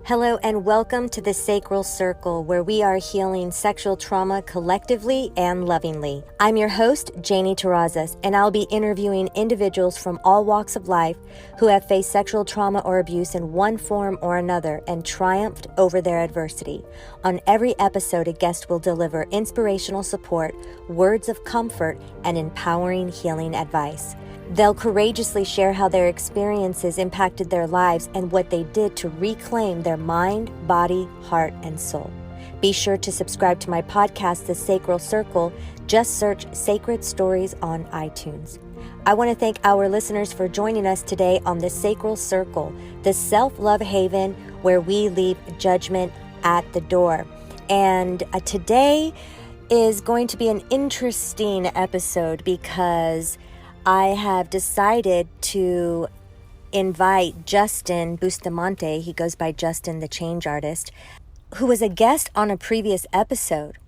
Hello and welcome to the Sacral Circle, where we are healing sexual trauma collectively and lovingly. I'm your host, Janie Terrazas, and I'll be interviewing individuals from all walks of life who have faced sexual trauma or abuse in one form or another and triumphed over their adversity. On every episode, a guest will deliver inspirational support, words of comfort, and empowering healing advice. They'll courageously share how their experiences impacted their lives and what they did to reclaim their mind, body, heart, and soul. Be sure to subscribe to my podcast, The Sacral Circle. Just search Sacred Stories on iTunes. I want to thank our listeners for joining us today on The Sacral Circle, the self-love haven where we leave judgment at the door. And today is going to be an interesting episode because I have decided to invite Justin Bustamante, he goes by Justin the Change Artist, who was a guest on a previous episode,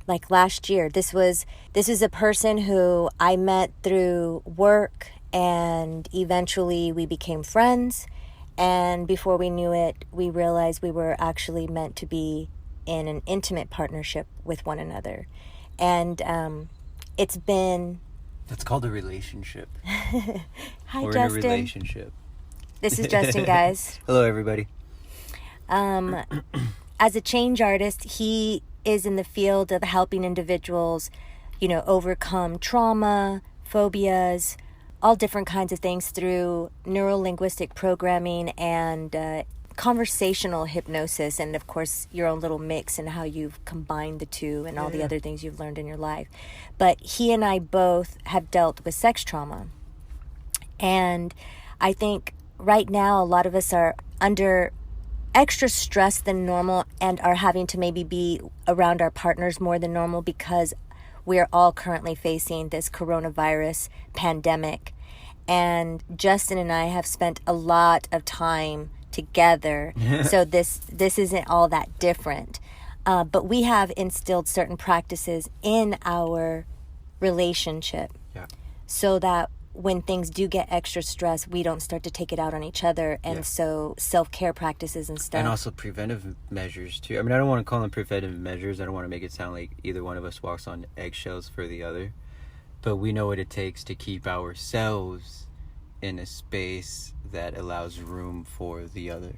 like last year. This was a person who I met through work, and eventually we became friends, and before we knew it, we realized we were actually meant to be in an intimate partnership with one another. And it's been... That's called a relationship. Hi, We're Justin. in a relationship. This is Justin, guys. Hello, everybody. As a change artist, he is in the field of helping individuals, overcome trauma, phobias, all different kinds of things through neuro-linguistic programming and conversational hypnosis, and of course your own little mix and how you've combined the two and all the other things you've learned in your life. But he and I both have dealt with sex trauma, and I think right now a lot of us are under extra stress than normal and are having to maybe be around our partners more than normal because we're all currently facing this coronavirus pandemic. And Justin and I have spent a lot of time together, so this isn't all that different, but we have instilled certain practices in our relationship, so that when things do get extra stress, we don't start to take it out on each other. And so self-care practices and stuff, and also preventive measures too. I mean, I don't want to call them preventive measures. I don't want to make it sound like either one of us walks on eggshells for the other, but we know what it takes to keep ourselves in a space that allows room for the other,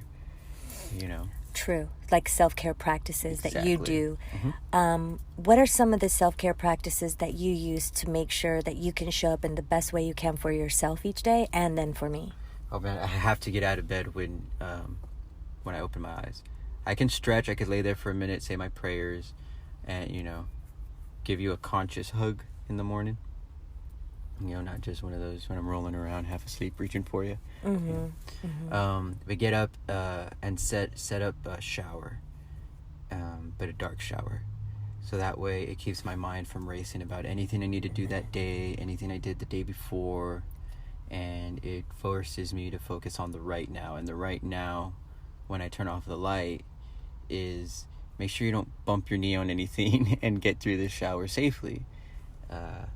True. Like self-care practices that you do. Mm-hmm. What are some of the self-care practices that you use to make sure that you can show up in the best way you can for yourself each day and then for me? Oh man, I have to get out of bed when I open my eyes. I can stretch, I could lay there for a minute, say my prayers, and give you a conscious hug in the morning. Not just one of those when I'm rolling around half asleep reaching for you. Mm-hmm. Mm-hmm. We get up and set up a shower, but a dark shower. So that way it keeps my mind from racing about anything I need to do that day, anything I did the day before, and it forces me to focus on the right now. And the right now, when I turn off the light, is make sure you don't bump your knee on anything and get through the shower safely.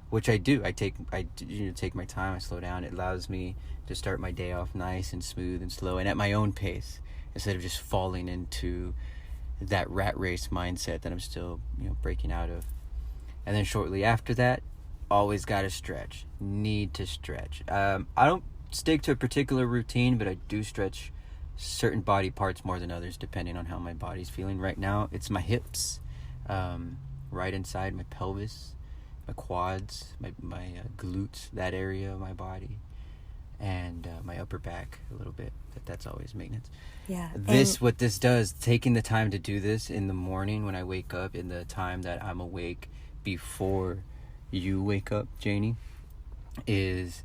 Which I do. I take my time. I slow down. It allows me to start my day off nice and smooth and slow and at my own pace, instead of just falling into that rat race mindset that I'm still breaking out of. And then shortly after that, always gotta stretch. Need to stretch. I don't stick to a particular routine, but I do stretch certain body parts more than others depending on how my body's feeling. Right now, it's my hips, right inside my pelvis, my quads, my glutes, that area of my body, and my upper back a little bit. That's always maintenance. Yeah. What this does, taking the time to do this in the morning when I wake up, in the time that I'm awake before you wake up, Janie, is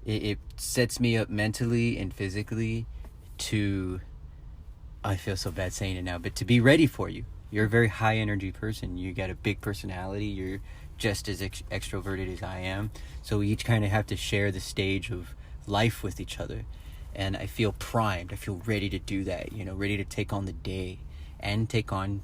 it sets me up mentally and physically to, I feel so bad saying it now, but to be ready for you. You're a very high energy person. You got a big personality. You're just as extroverted as I am. So we each kind of have to share the stage of life with each other. And I feel primed. I feel ready to do that, ready to take on the day and take on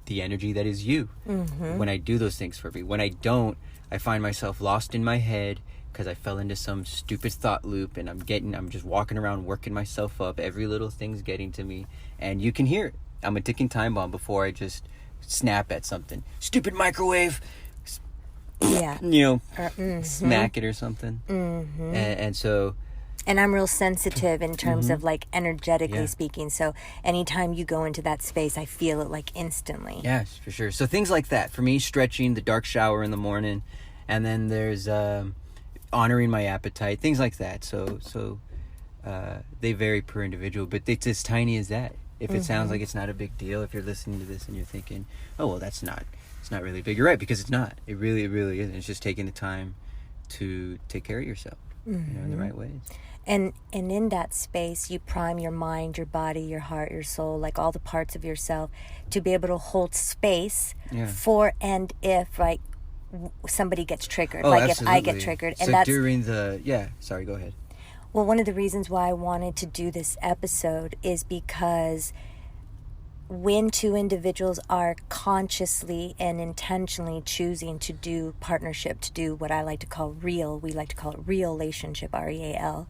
the energy that is you. Mm-hmm. When I do those things for me. When I don't, I find myself lost in my head, because I fell into some stupid thought loop, and I'm just walking around working myself up. Every little thing's getting to me, and you can hear it. I'm a ticking time bomb before I just snap at something. Stupid microwave. Yeah. Smack it or something. And so... And I'm real sensitive in terms of like energetically speaking. So anytime you go into that space, I feel it like instantly. Yes, for sure. So things like that. For me, stretching, the dark shower in the morning. And then there's honoring my appetite. Things like that. So they vary per individual. But it's as tiny as that. If it sounds like it's not a big deal, if you're listening to this and you're thinking, oh, well, it's not really big. You're right, because it's not. It really isn't. It's just taking the time to take care of yourself in the right ways. And in that space, you prime your mind, your body, your heart, your soul, like all the parts of yourself, to be able to hold space for and if, like, somebody gets triggered. Like, absolutely. if I get triggered. So and that's during the... Sorry, go ahead. Well, one of the reasons why I wanted to do this episode is because when two individuals are consciously and intentionally choosing to do partnership, to do what I like to call real, we like to call it real relationship, REAL,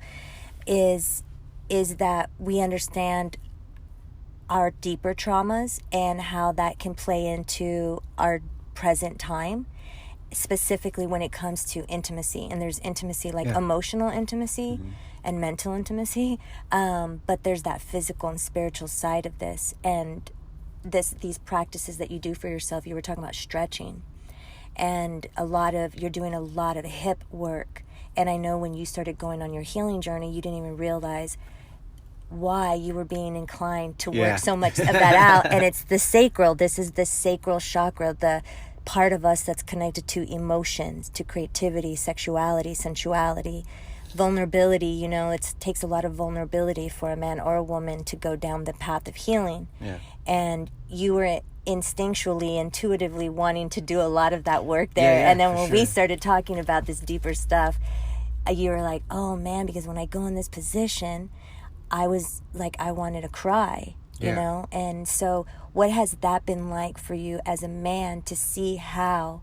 is that we understand our deeper traumas and how that can play into our present time, specifically when it comes to intimacy. And there's intimacy like emotional intimacy and mental intimacy, but there's that physical and spiritual side of this. And these practices that you do for yourself, you were talking about stretching, and you're doing a lot of hip work. And I know when you started going on your healing journey, you didn't even realize why you were being inclined to work so much of that out. And it's the sacral. This is the sacral chakra, the part of us that's connected to emotions, to creativity, sexuality, sensuality, vulnerability. It takes a lot of vulnerability for a man or a woman to go down the path of healing. And you were instinctually, intuitively wanting to do a lot of that work there. And then when we started talking about this deeper stuff, you were like, oh man, because when I go in this position, I was like, I wanted to cry, you know? And so what has that been like for you as a man to see how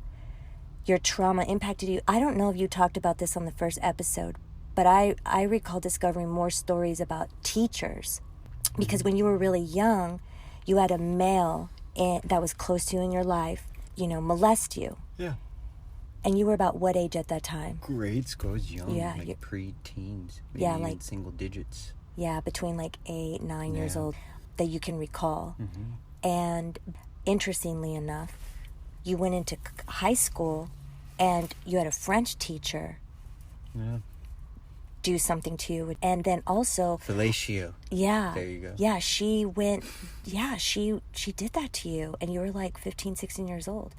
your trauma impacted you? I don't know if you talked about this on the first episode, but I recall discovering more stories about teachers, because when you were really young, you had a male that was close to you in your life, molest you. Yeah. And you were about what age at that time? Grade school. I was young, like pre-teens, maybe like single digits. Yeah, between like 8, 9 years old, that you can recall. And interestingly enough, you went into high school and you had a French teacher do something to you. And then also... Fellatio. Yeah. There you go. Yeah, she went... Yeah, she did that to you. And you were like 15, 16 years old.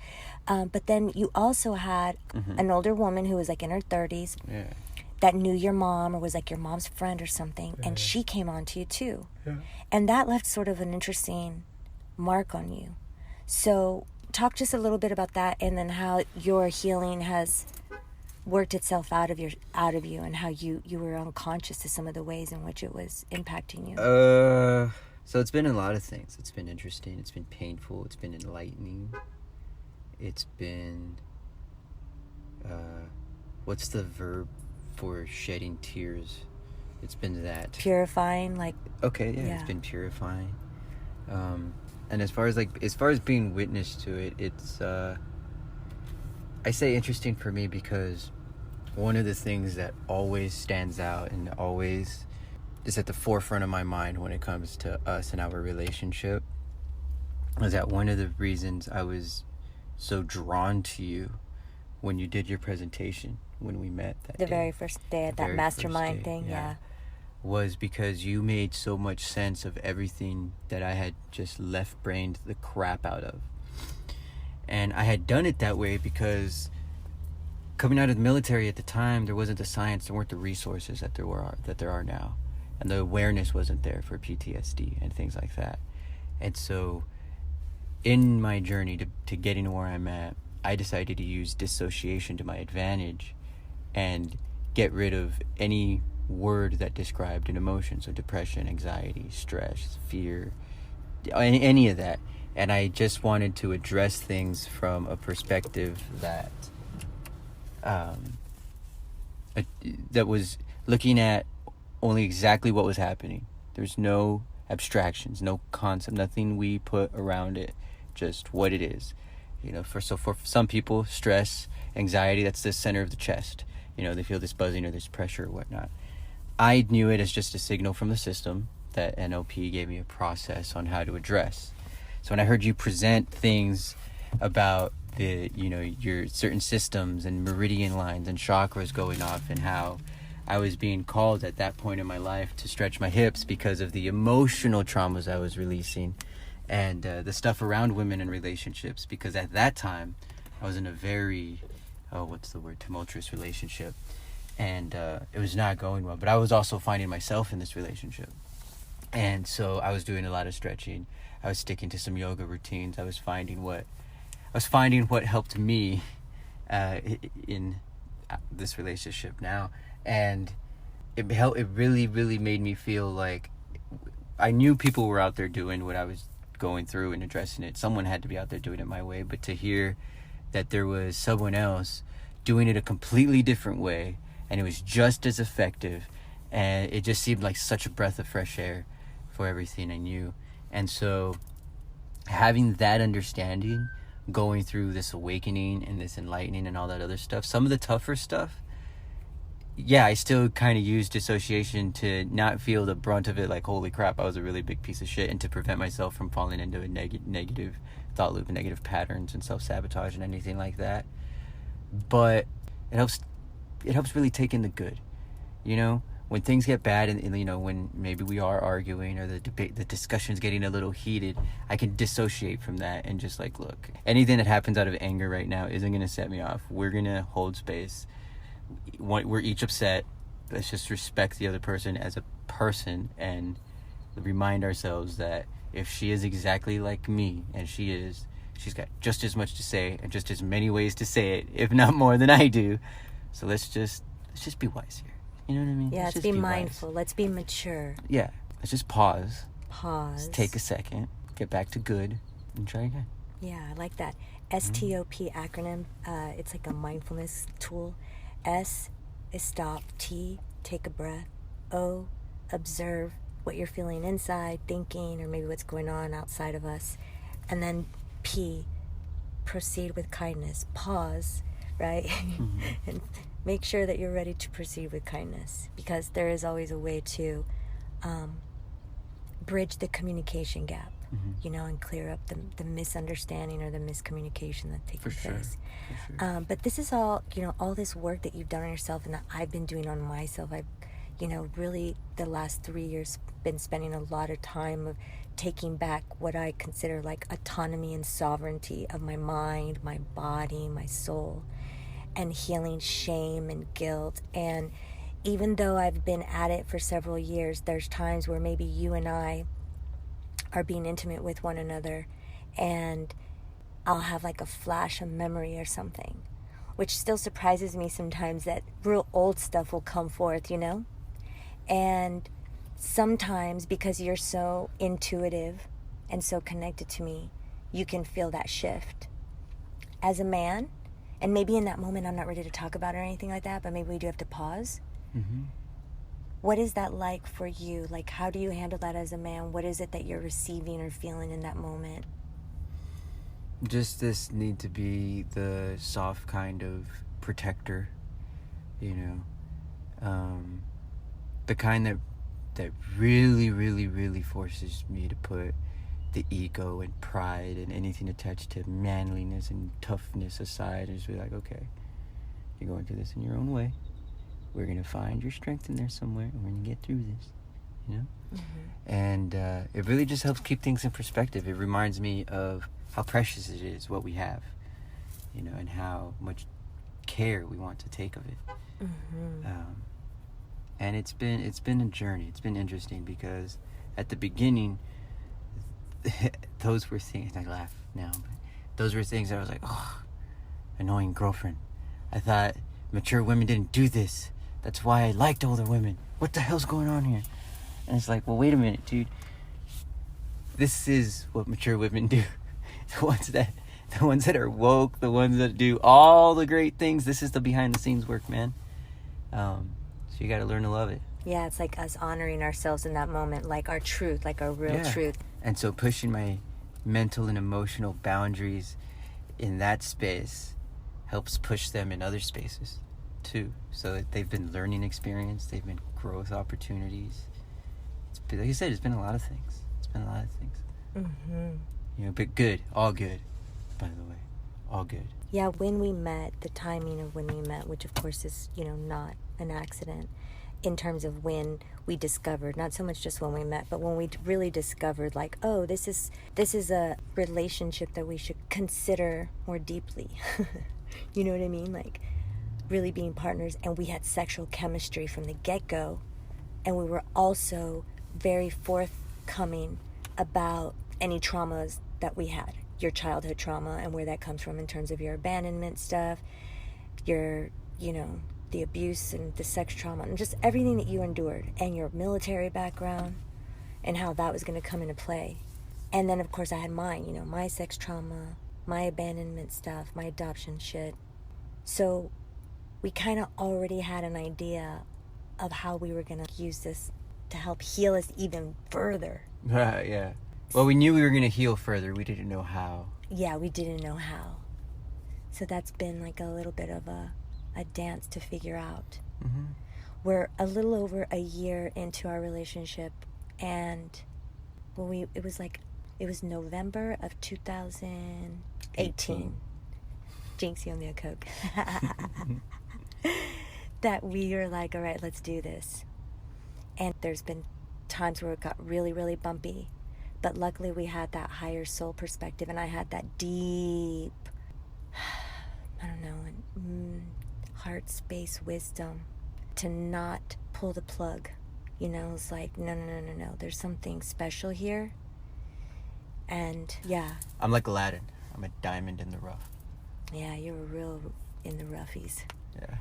But then you also had an older woman who was like in her 30s that knew your mom or was like your mom's friend or something. And she came on to you too. Yeah. And that left sort of an interesting mark on you. So talk just a little bit about that, and then how your healing has worked itself out of you, and how you were unconscious to some of the ways in which it was impacting you. So it's been a lot of things. It's been interesting. It's been painful. It's been enlightening. It's been, what's the verb for shedding tears? It's been that. Purifying, like. Okay, yeah. It's been purifying. And as far as being witness to it, it's, I say interesting for me because one of the things that always stands out and always is at the forefront of my mind when it comes to us and our relationship is that one of the reasons I was so drawn to you when you did your presentation, when we met that day. The very first day at that mastermind thing, was because you made so much sense of everything that I had just left-brained the crap out of. And I had done it that way because coming out of the military at the time, there wasn't the science, there weren't the resources that there are now. And the awareness wasn't there for PTSD and things like that. And so in my journey to getting to where I'm at, I decided to use dissociation to my advantage and get rid of any word that described an emotion. So depression, anxiety, stress, fear, any of that. And I just wanted to address things from a perspective that that was looking at only exactly what was happening. There's no abstractions, no concept, nothing we put around it, just what it is. For some people, stress, anxiety, that's the center of the chest. They feel this buzzing or this pressure or whatnot. I knew it as just a signal from the system that NLP gave me a process on how to address. So when I heard you present things about your certain systems and meridian lines and chakras going off, and how I was being called at that point in my life to stretch my hips because of the emotional traumas I was releasing, and the stuff around women and relationships, because at that time I was in a very tumultuous relationship, and it was not going well, but I was also finding myself in this relationship. And so I was doing a lot of stretching. I was sticking to some yoga routines. I was finding what helped me in this relationship now, and it really, really made me feel like I knew people were out there doing what I was going through and addressing it. Someone had to be out there doing it my way, but to hear that there was someone else doing it a completely different way, and it was just as effective, and it just seemed like such a breath of fresh air for everything I knew. And so having that understanding, going through this awakening and this enlightening and all that other stuff, some of the tougher stuff, I still kind of use dissociation to not feel the brunt of it, like, holy crap, I was a really big piece of shit, and to prevent myself from falling into a negative thought loop and negative patterns and self-sabotage and anything like that. But it helps really take in the good. When things get bad, and when maybe we are arguing or the discussion's getting a little heated, I can dissociate from that and just like, look, anything that happens out of anger right now isn't going to set me off. We're going to hold space. We're each upset. Let's just respect the other person as a person and remind ourselves that if she is exactly like me, and she's got just as much to say and just as many ways to say it, if not more than I do. So let's just be wise here. You know what I mean? Yeah, let's be mindful. Wise. Let's be mature. Yeah, let's just pause. Let's take a second, get back to good, and try again. Yeah, I like that. STOP acronym. It's like a mindfulness tool. S is stop. T, take a breath. O, observe what you're feeling inside, thinking, or maybe what's going on outside of us. And then P, proceed with kindness. Pause, right? Mm-hmm. And make sure that you're ready to proceed with kindness, because there is always a way to bridge the communication gap, and clear up the misunderstanding or the miscommunication that's taking place. For sure. But this is all, all this work that you've done on yourself and that I've been doing on myself. I've, really the last 3 years been spending a lot of time of taking back what I consider like autonomy and sovereignty of my mind, my body, my soul, and healing shame and guilt. And even though I've been at it for several years, there's times where maybe you and I are being intimate with one another, and I'll have like a flash of memory or something, which still surprises me sometimes, that real old stuff will come forth, And sometimes, because you're so intuitive and so connected to me, you can feel that shift. As a man, and maybe in that moment I'm not ready to talk about it or anything like that, but maybe we do have to pause. Mm-hmm. What is that like for you? Like, how do you handle that as a man? What is it that you're receiving or feeling in that moment? Just this need to be the soft kind of protector, the kind that really, really, really forces me to put the ego and pride and anything attached to manliness and toughness aside, and just be like, okay, you're going through this in your own way. We're going to find your strength in there somewhere, and we're going to get through this, Mm-hmm. And it really just helps keep things in perspective. It reminds me of how precious it is, what we have, and how much care we want to take of it. Mm-hmm. And it's been a journey. It's been interesting, because at the beginning, those were things, I laugh now, but those were things that I was like, oh, annoying girlfriend. I thought mature women didn't do this. That's why I liked older women. What the hell's going on here? And it's like, well, wait a minute, dude. This is what mature women do. The ones that are woke, the ones that do all the great things. This is the behind the scenes work, man. So you got to learn to love it. Yeah, it's like us honoring ourselves in that moment, like our truth, like our real truth. And so pushing my mental and emotional boundaries in that space helps push them in other spaces too. So they've been learning experience, they've been growth opportunities. It's been, like I said, it's been a lot of things. But good, all good, by the way, all good. Yeah, when we met, the timing of when we met, which of course is, not an accident in terms of when we discovered, not so much just when we met, but when we really discovered, like, oh, this is a relationship that we should consider more deeply. You know what I mean? Like, really being partners, and we had sexual chemistry from the get-go, and we were also very forthcoming about any traumas that we had, your childhood trauma and where that comes from in terms of your abandonment stuff, your, the abuse and the sex trauma, and just everything that you endured, and your military background, and how that was going to come into play. And then, of course, I had mine, my sex trauma, my abandonment stuff, my adoption shit. So we kind of already had an idea of how we were going to use this to help heal us even further. Yeah. Well, we knew we were going to heal further. We didn't know how. Yeah, we didn't know how. So that's been like a little bit of a dance to figure out. Mm-hmm. We're a little over a year into our relationship, and it was November of 2018. Jinx, you owe me a Coke. That we were like, all right, let's do this. And there's been times where it got really, really bumpy. But luckily we had that higher soul perspective, and I had that deep, heart space wisdom to not pull the plug. It's like, no. There's something special here. And yeah. I'm like Aladdin. I'm a diamond in the rough. Yeah, you're a real in the roughies. Yeah.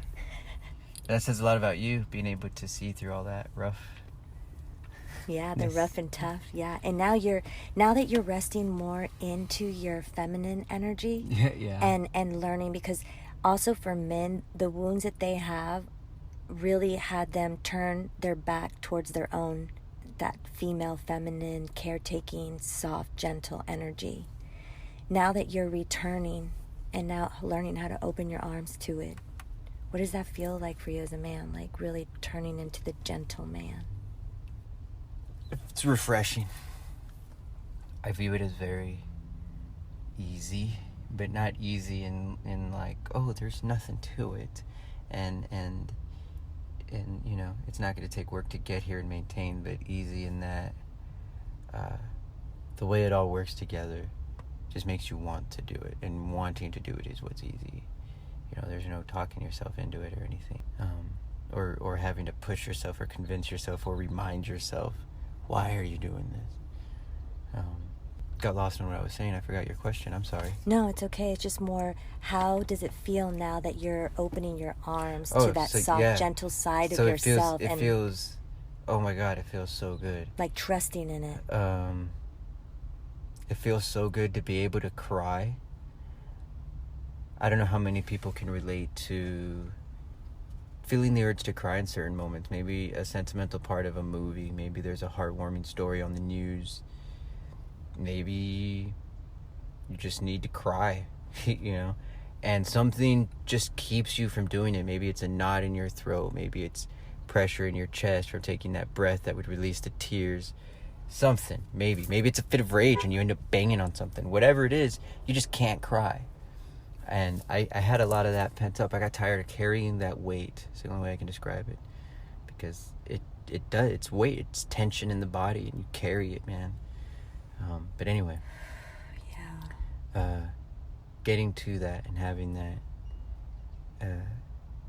That says a lot about you, being able to see through all that rough. Yeah, the rough and tough. Yeah, and now that you're resting more into your feminine energy. Yeah. And learning, because also for men, the wounds that they have really had them turn their back towards their own, that female, feminine, caretaking, soft, gentle energy. Now that you're returning and now learning how to open your arms to it, what does that feel like for you as a man? Like really turning into the gentle man? It's refreshing. I view it as very easy, but not easy in like, oh, there's nothing to it. And it's not going to take work to get here and maintain, but easy in that the way it all works together just makes you want to do it, and wanting to do it is what's easy. There's no talking yourself into it or anything, or having to push yourself or convince yourself or remind yourself, why are you doing this? Got lost in what I was saying. I forgot your question. I'm sorry. No, it's okay. It's just more, how does it feel now that you're opening your arms to that soft, gentle side of yourself? It feels, oh my God, it feels so good. Like trusting in it. It feels so good to be able to cry. I don't know how many people can relate to feeling the urge to cry in certain moments. Maybe a sentimental part of a movie. Maybe there's a heartwarming story on the news. Maybe you just need to cry, and something just keeps you from doing it. Maybe it's a knot in your throat. Maybe it's pressure in your chest from taking that breath that would release the tears. Something, maybe it's a fit of rage and you end up banging on something. Whatever it is, you just can't cry. And I had a lot of that pent up. I got tired of carrying that weight. It's the only way I can describe it, because it does. It's weight. It's tension in the body, and you carry it, man. But anyway, getting to that and having that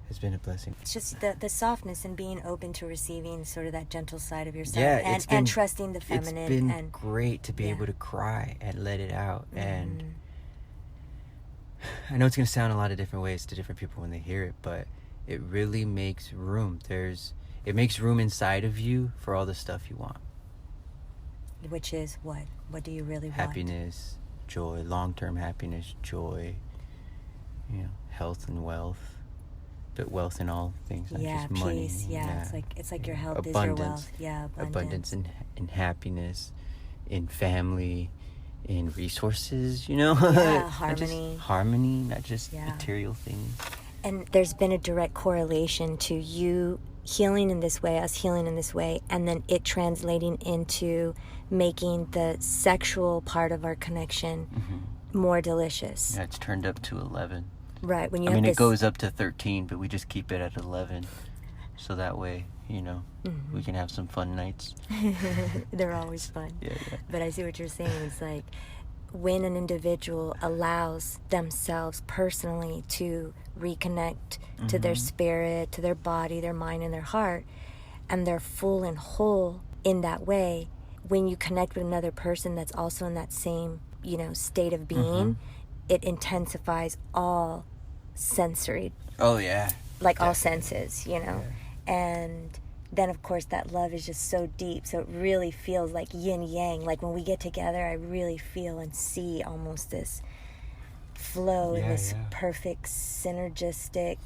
has been a blessing. It's just the softness and being open to receiving sort of that gentle side of yourself, and trusting the feminine. It's been great to be able to cry and let it out. And I know it's going to sound a lot of different ways to different people when they hear it, but it really makes room. It makes room inside of you for all the stuff you want. Which is what? What do you really want? Happiness, joy, long-term happiness, joy, health and wealth. wealth in all things, not Yeah, just money. peace. Yeah, it's like your health is your wealth. Yeah, abundance in happiness, in family, in resources. You know, Yeah, harmony, not just Yeah. material things. And there's been a direct correlation to you healing in this way, us healing in this way, and then it translating into making the sexual part of our connection more delicious. Yeah, it's turned up to 11. Right. When you I have mean, this... it goes up to 13, but we just keep it at 11. So that way, you know, we can have some fun nights. They're always fun. Yeah. But I see what you're saying. It's like when an individual allows themselves personally to reconnect to their spirit, to their body, their mind, and their heart, and they're full and whole in that way, when you connect with another person that's also in that same, you know, state of being, it intensifies all sensory. Oh, yeah. Like Definitely. all senses, you know. Yeah. And then, of course, that love is just so deep. So it really feels like yin yang. Like when we get together, I really feel and see almost this flow and this perfect synergistic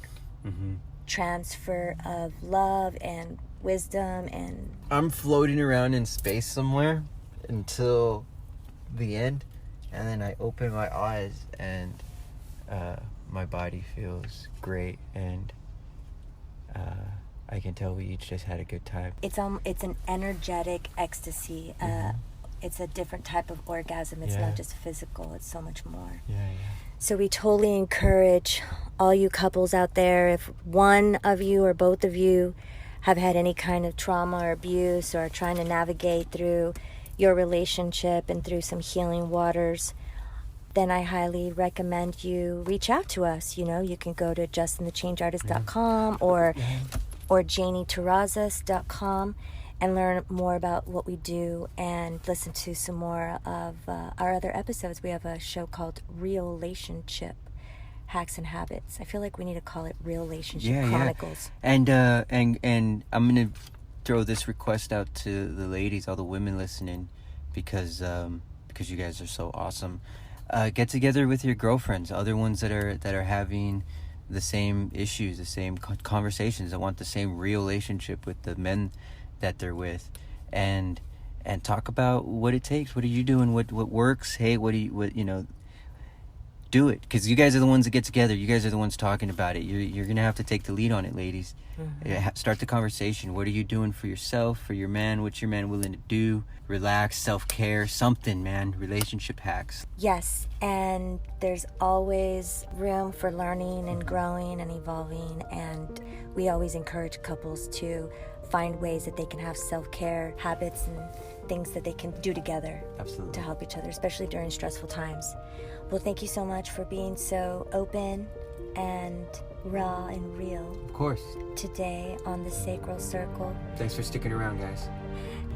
transfer of love and wisdom. And I'm floating around in space somewhere until the end, and then I open my eyes and my body feels great, and I can tell we each just had a good time. It's an energetic ecstasy. It's a different type of orgasm. It's not just physical. It's so much more. Yeah. So we totally encourage all you couples out there, if one of you or both of you have had any kind of trauma or abuse or are trying to navigate through your relationship and through some healing waters, then I highly recommend you reach out to us. You know, you can go to justinthechangeartist.com or JanieTerrazas.com and learn more about what we do and listen to some more of our other episodes. We have a show called Real Relationship Hacks and Habits. I feel like we need to call it Real Relationship Chronicles. Yeah. And I'm gonna throw this request out to the ladies, all the women listening, because you guys are so awesome. Get together with your girlfriends, other ones that are having the same issues, the same conversations, that want the same real relationship with the men that they're with, and talk about what it takes. What are you doing? What works? Hey, what do it, because you guys are the ones that get together. You guys are the ones talking about it. You're gonna have to take the lead on it, ladies. Start the conversation. What are you doing for yourself, for your man? What's your man willing to do? Relax, self-care, something, man. Relationship hacks. Yes, and there's always room for learning and growing and evolving, and we always encourage couples to find ways that they can have self-care habits and things that they can do together. Absolutely. To help each other, especially during stressful times. Well, thank you so much for being so open and raw and real. Of course. Today on the Sacral Circle. Thanks for sticking around, guys.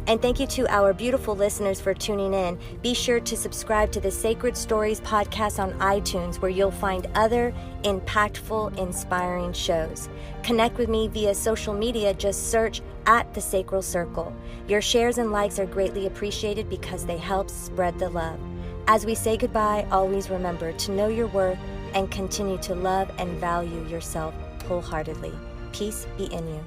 And thank you to our beautiful listeners for tuning in. Be sure to subscribe to the Sacred Stories podcast on iTunes, where you'll find other impactful, inspiring shows. Connect with me via social media. Just search at the Sacral Circle. Your shares and likes are greatly appreciated because they help spread the love. As we say goodbye, always remember to know your worth and continue to love and value yourself wholeheartedly. Peace be in you.